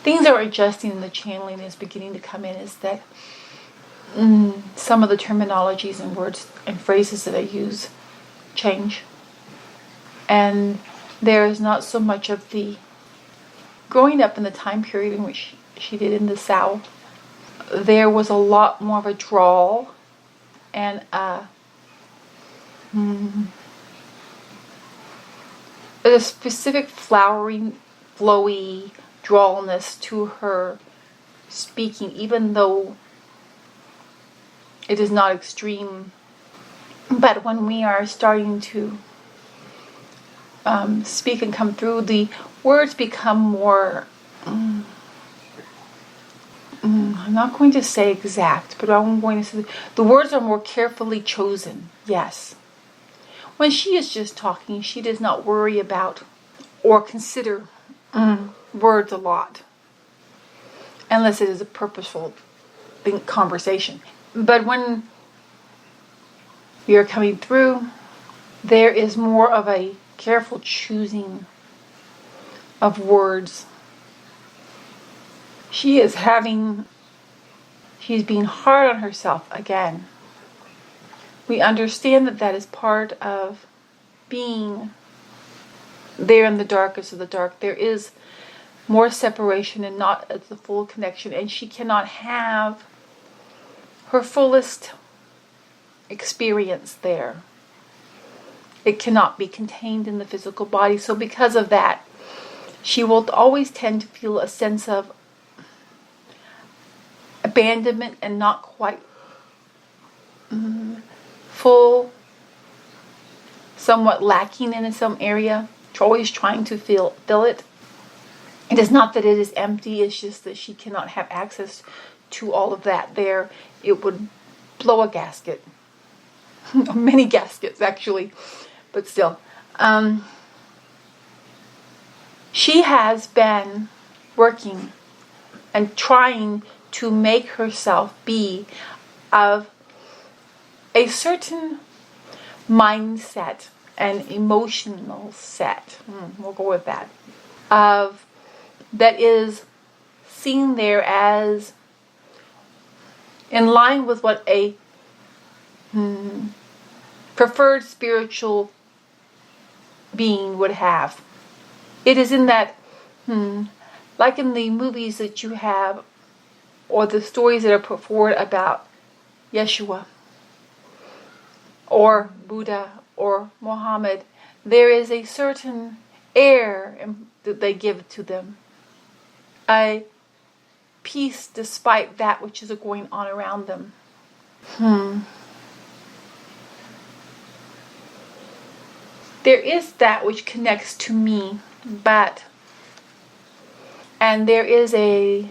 things are adjusting and the channeling is beginning to come in, is that some of the terminologies and words and phrases that I use change. And there is not so much of the growing up in the time period in which she did in the South. There was a lot more of a drawl and a specific flowering, flowy drawlness to her speaking, even though it is not extreme. But when we are starting to speak and come through, the words become more, I'm not going to say exact, but I'm going to say the words are more carefully chosen. Yes. When she is just talking, she does not worry about or consider words a lot, unless it is a purposeful conversation. But when we are coming through, there is more of a careful choosing of words. She's being hard on herself again. We understand that that is part of being there in the darkest of the dark. There is more separation and not the full connection, and she cannot have her fullest experience there. It cannot be contained in the physical body. So because of that, she will always tend to feel a sense of abandonment and not quite full, somewhat lacking in some area, always trying to fill it. It is not that it is empty, it's just that she cannot have access to all of that there. It would blow a gasket. Many gaskets, actually. But still. She has been working and trying to make herself be of a certain mindset and emotional set. We'll go with that. That is seen there as in line with what a preferred spiritual being would have. It is in that, like in the movies that you have, or the stories that are put forward about Yeshua, or Buddha, or Muhammad, there is a certain air that they give to them. A peace despite that which is going on around them. There is that which connects to me, and there is a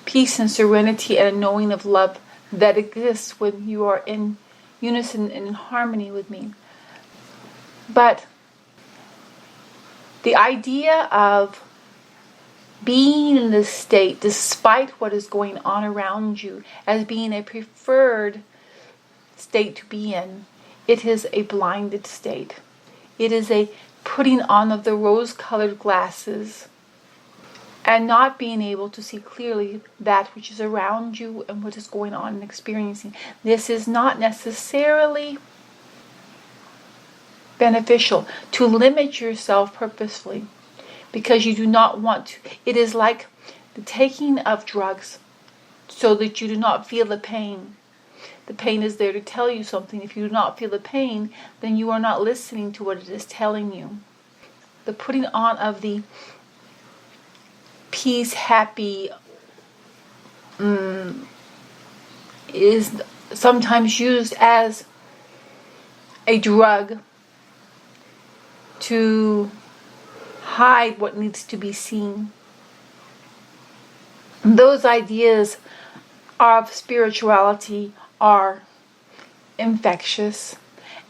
peace and serenity and a knowing of love that exists when you are in unison and in harmony with me. But the idea of being in this state, despite what is going on around you, as being a preferred state to be in, it is a blinded state. It is a putting on of the rose-colored glasses and not being able to see clearly that which is around you and what is going on and experiencing. This is not necessarily beneficial to limit yourself purposefully, because you do not want to. It is like the taking of drugs so that you do not feel the pain. The pain is there to tell you something. If you do not feel the pain, then you are not listening to what it is telling you. The putting on of the peace, happy, is sometimes used as a drug to hide what needs to be seen. Those ideas of spirituality are infectious,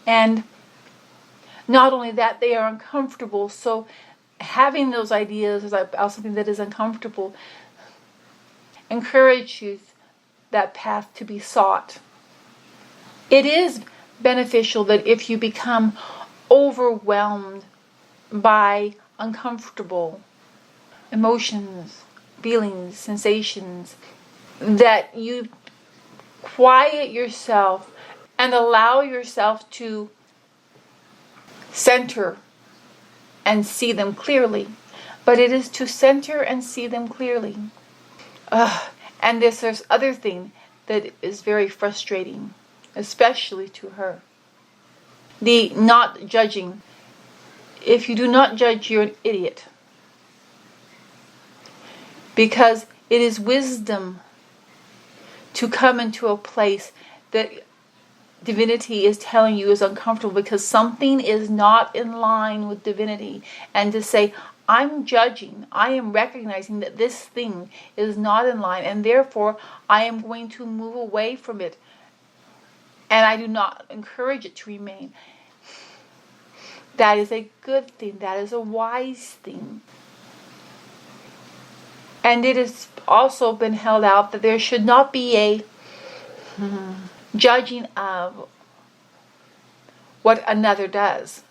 and not only that, they are uncomfortable. So having those ideas about something that is uncomfortable encourages that path to be sought. It is beneficial that if you become overwhelmed by uncomfortable emotions, feelings, sensations, that you quiet yourself and allow yourself to center and see them clearly. But it is to center and see them clearly. And there's other thing that is very frustrating, especially to her. The not judging. If you do not judge, you're an idiot. Because it is wisdom to come into a place that divinity is telling you is uncomfortable because something is not in line with divinity, and to say, I'm judging, I am recognizing that this thing is not in line, and therefore I am going to move away from it, and I do not encourage it to remain. That is a good thing. That is a wise thing. And it has also been held out that there should not be a judging of what another does.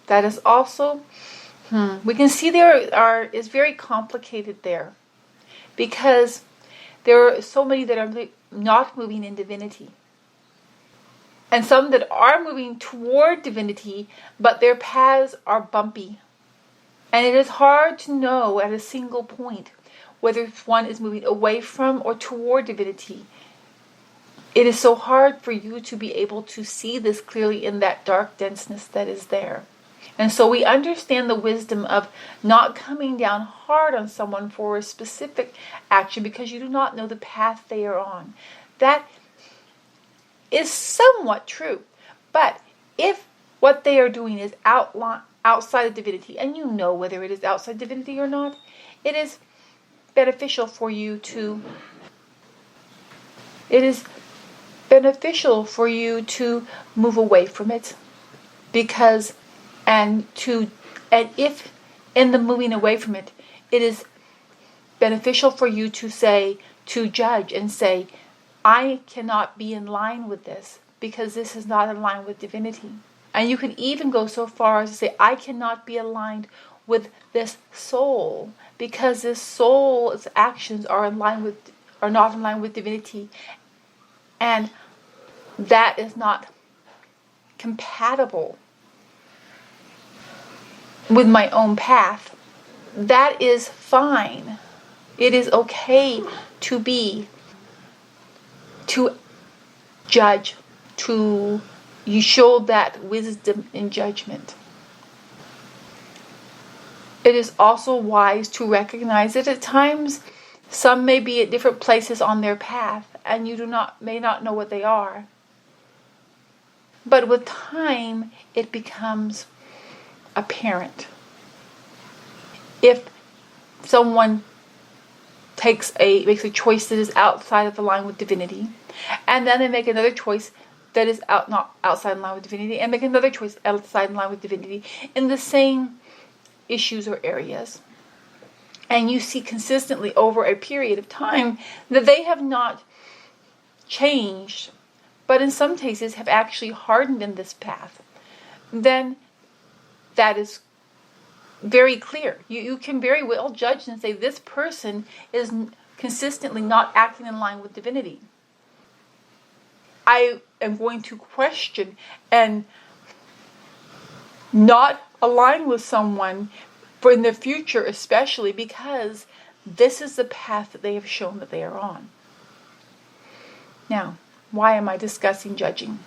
That is also, we can see is very complicated there, because there are so many that are not moving in divinity, and some that are moving toward divinity, but their paths are bumpy. And it is hard to know at a single point whether one is moving away from or toward divinity. It is so hard for you to be able to see this clearly in that dark denseness that is there. And so we understand the wisdom of not coming down hard on someone for a specific action because you do not know the path they are on. That is somewhat true. But if what they are doing is outside of divinity, and you know whether it is outside divinity or not, it is beneficial for you to move away from it, because and if in the moving away from it, it is beneficial for you to judge and say, I cannot be in line with this because this is not in line with divinity. And you can even go so far as to say, I cannot be aligned with this soul because this soul's actions are not in line with divinity, and that is not compatible with my own path. That is fine. It is okay to judge, you show that wisdom in judgment. It is also wise to recognize that at times some may be at different places on their path, and you may not know what they are. But with time, it becomes apparent. If someone makes a choice that is outside of the line with divinity, and then they make another choice that is not outside in line with divinity, and make another choice outside in line with divinity in the same issues or areas, and you see consistently over a period of time that they have not changed, but in some cases have actually hardened in this path, then that is very clear. You can very well judge and say this person is consistently not acting in line with divinity. I am going to question and not align with someone for in the future, especially because this is the path that they have shown that they are on. Now, why am I discussing judging?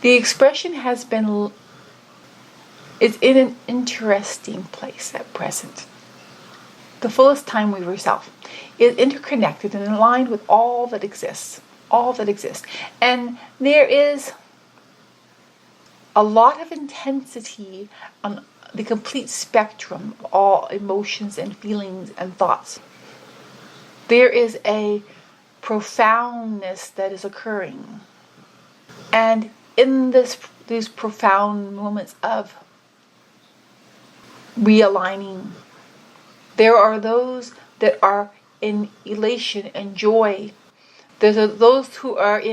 The expression is in an interesting place at present. The fullest time we were self is interconnected and aligned with all that exists. And there is a lot of intensity on the complete spectrum of all emotions and feelings and thoughts. There is a profoundness that is occurring. And in these profound moments of realigning, there are those that are in elation and joy. There's those who are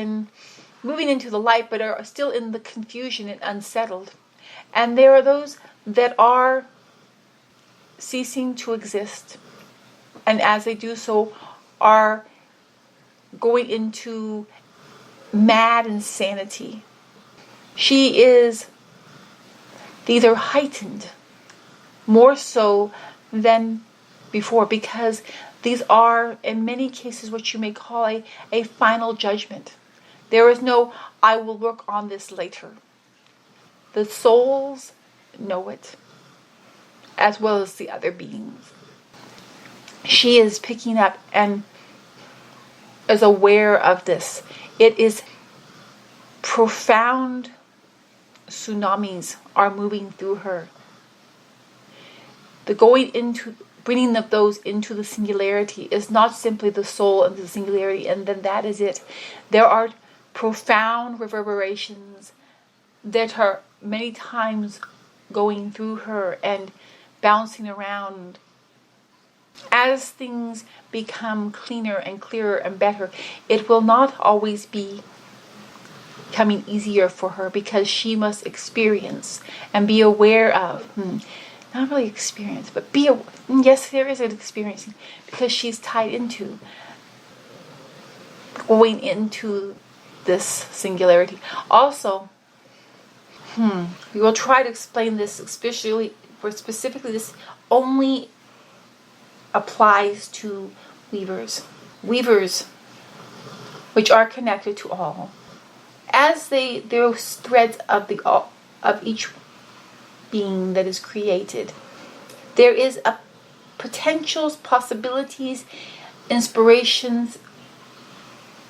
moving into the light but are still in the confusion and unsettled. And there are those that are ceasing to exist, and as they do so are going into mad insanity. These are heightened more so than before, because these are in many cases what you may call a final judgment. There is no I will work on this later. The souls know it, as well as the other beings. She is picking up and is aware of this. It is profound tsunamis are moving through her. The bringing of those into the singularity is not simply the soul into the singularity and then that is it. There are profound reverberations that are many times going through her and bouncing around. As things become cleaner and clearer and better, it will not always be coming easier for her, because she must experience and be aware of, not really experience, but yes, there is an experiencing, because she's tied into going into this singularity. Also, we will try to explain this, especially for specifically this only applies to weavers, which are connected to all. As those threads of each being that is created, there is a potentials, possibilities, inspirations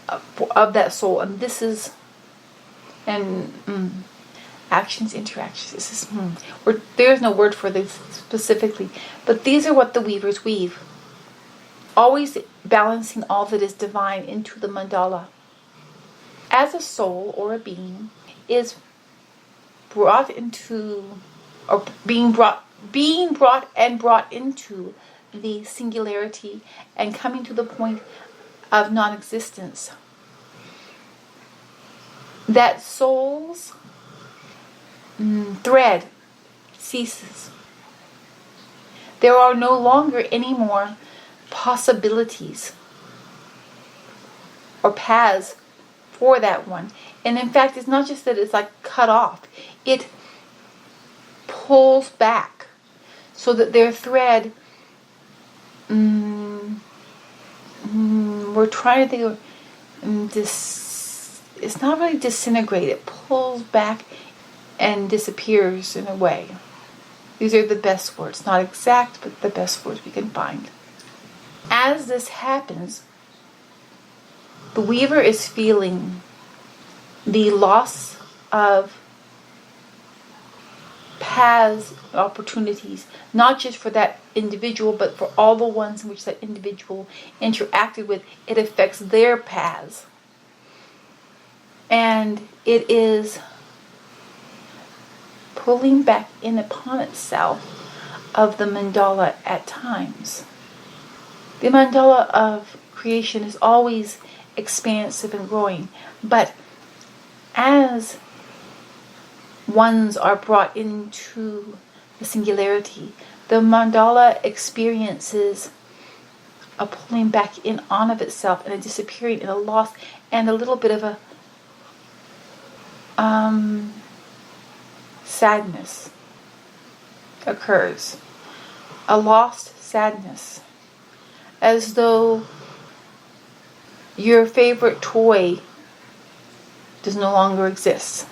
of that soul, and this is actions, interactions. This is there is no word for this specifically, but these are what the weavers weave, always balancing all that is divine into the mandala. As a soul or a being is brought into, or being brought into the singularity and coming to the point of non-existence, that soul's thread ceases. There are no longer any more possibilities or paths for that one. And in fact, it's not just that it's like cut off. It pulls back so that their thread, we're trying to think of, it's not really disintegrate. It pulls back and disappears in a way. These are the best words. Not exact, but the best words we can find. As this happens, the weaver is feeling the loss of paths, opportunities, not just for that individual, but for all the ones in which that individual interacted with. It affects their paths. And it is pulling back in upon itself of the mandala at times. The mandala of creation is always expansive and growing, but as ones are brought into the singularity, the mandala experiences a pulling back in on of itself and a disappearing and a loss and a little bit of a sadness occurs. A lost sadness. As though your favorite toy does no longer exist.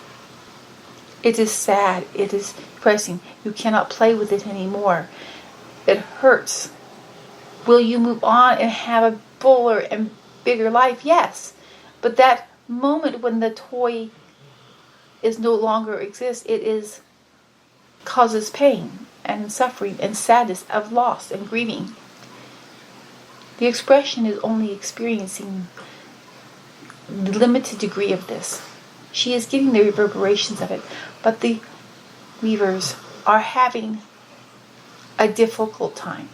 It is sad. It is depressing. You cannot play with it anymore. It hurts. Will you move on and have a fuller and bigger life? Yes. But that moment when the toy is no longer exists, it causes pain and suffering and sadness of loss and grieving. The expression is only experiencing the limited degree of this. She is getting the reverberations of it, but the weavers are having a difficult time.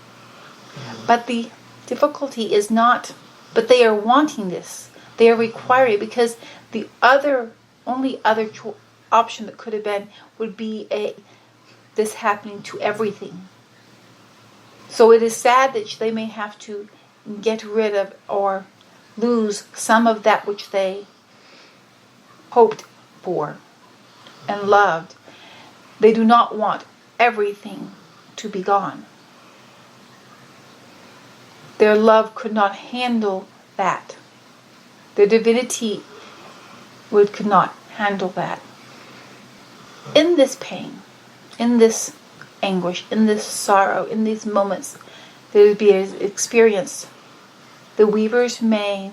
But the difficulty is not, but they are wanting this. They are requiring it, because the only other option that could have been would be a this happening to everything. So it is sad that they may have to get rid of or lose some of that which they hoped for and loved. They do not want everything to be gone. Their love could not handle that. Their divinity could not handle that. In this pain, in this anguish, in this sorrow, in these moments that would be experienced, the weavers may,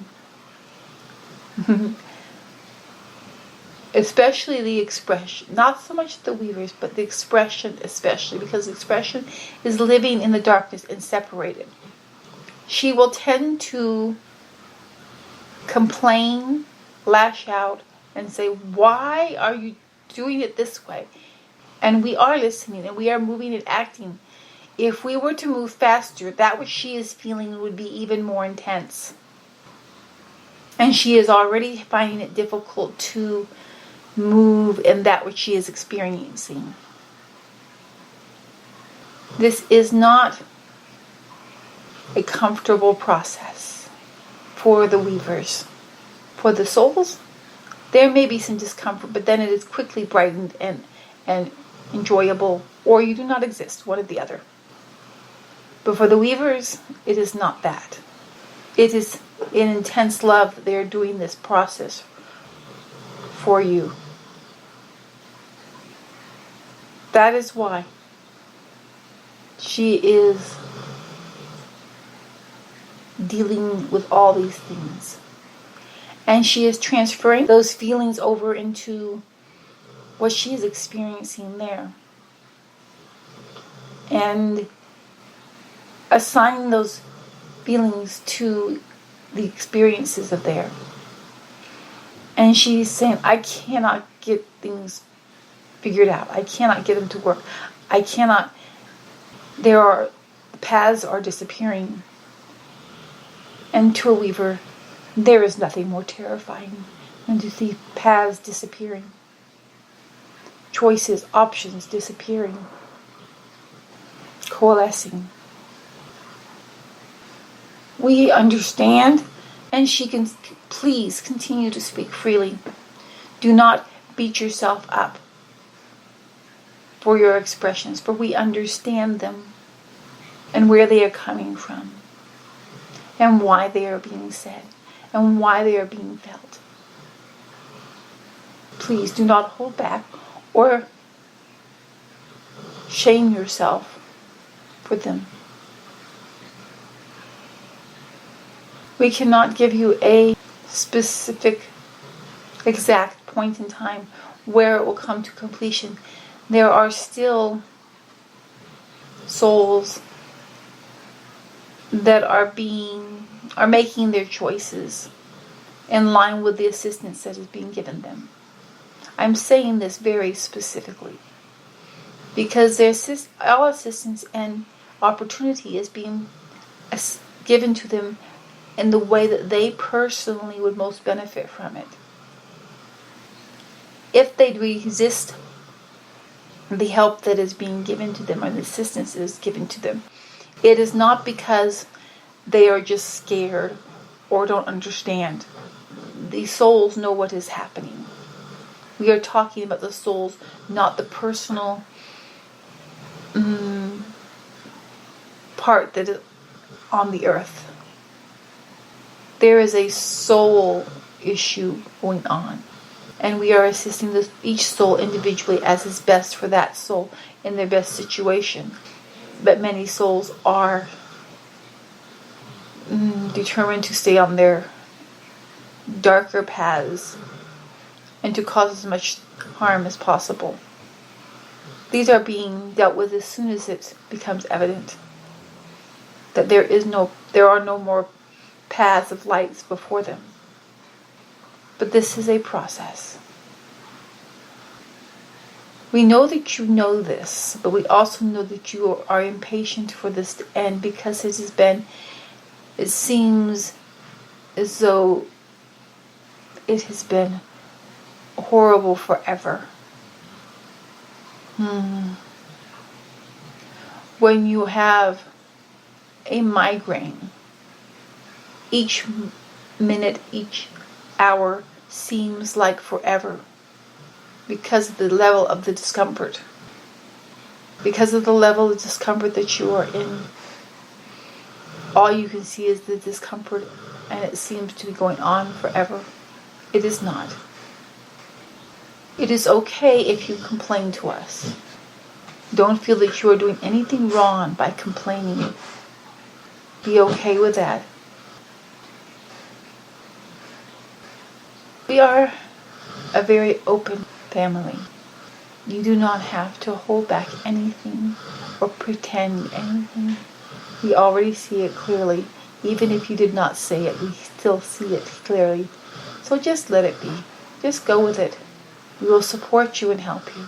especially the expression, not so much the weavers, but the expression especially, because the expression is living in the darkness and separated. She will tend to complain, lash out, and say, why are you doing it this way? And we are listening, and we are moving and acting. If we were to move faster, that which she is feeling would be even more intense. And she is already finding it difficult to move in that which she is experiencing. This is not a comfortable process for the weavers. For the souls, there may be some discomfort, but then it is quickly brightened and enjoyable, or you do not exist, one or the other. But for the weavers, it is not that. It is in intense love that they are doing this process for you. That is why she is dealing with all these things. And she is transferring those feelings over into what she is experiencing there. And assigning those feelings to the experiences of there. And she's saying, I cannot get things figured out. I cannot get them to work. Paths are disappearing. And to a weaver, there is nothing more terrifying than to see paths disappearing. Choices, options disappearing. Coalescing. We understand, and she can please continue to speak freely. Do not beat yourself up for your expressions, for we understand them and where they are coming from and why they are being said and why they are being felt. Please do not hold back or shame yourself for them. We cannot give you a specific, exact point in time where it will come to completion. There are still souls that are making their choices in line with the assistance that is being given them. I'm saying this very specifically because all assistance and opportunity is being given to them in the way that they personally would most benefit from it. If they resist the help that is being given to them or the assistance that is given to them, it is not because they are just scared or don't understand. These souls know what is happening. We are talking about the souls, not the personal part that is on the earth. There is a soul issue going on. And we are assisting each soul individually as is best for that soul in their best situation. But many souls are determined to stay on their darker paths and to cause as much harm as possible. These are being dealt with as soon as it becomes evident that there are no more paths of lights before them. But this is a process. We know that you know this, but we also know that you are impatient for this to end because it seems as though it has been horrible forever. when you have a migraine, each minute, each hour seems like forever because of the level of the discomfort. Because of the level of discomfort that you are in, all you can see is the discomfort, and it seems to be going on forever. It is not. It is okay if you complain to us. Don't feel that you are doing anything wrong by complaining. Be okay with that. We are a very open family. You do not have to hold back anything or pretend anything. We already see it clearly. Even if you did not say it, we still see it clearly. So just let it be. Just go with it. We will support you and help you.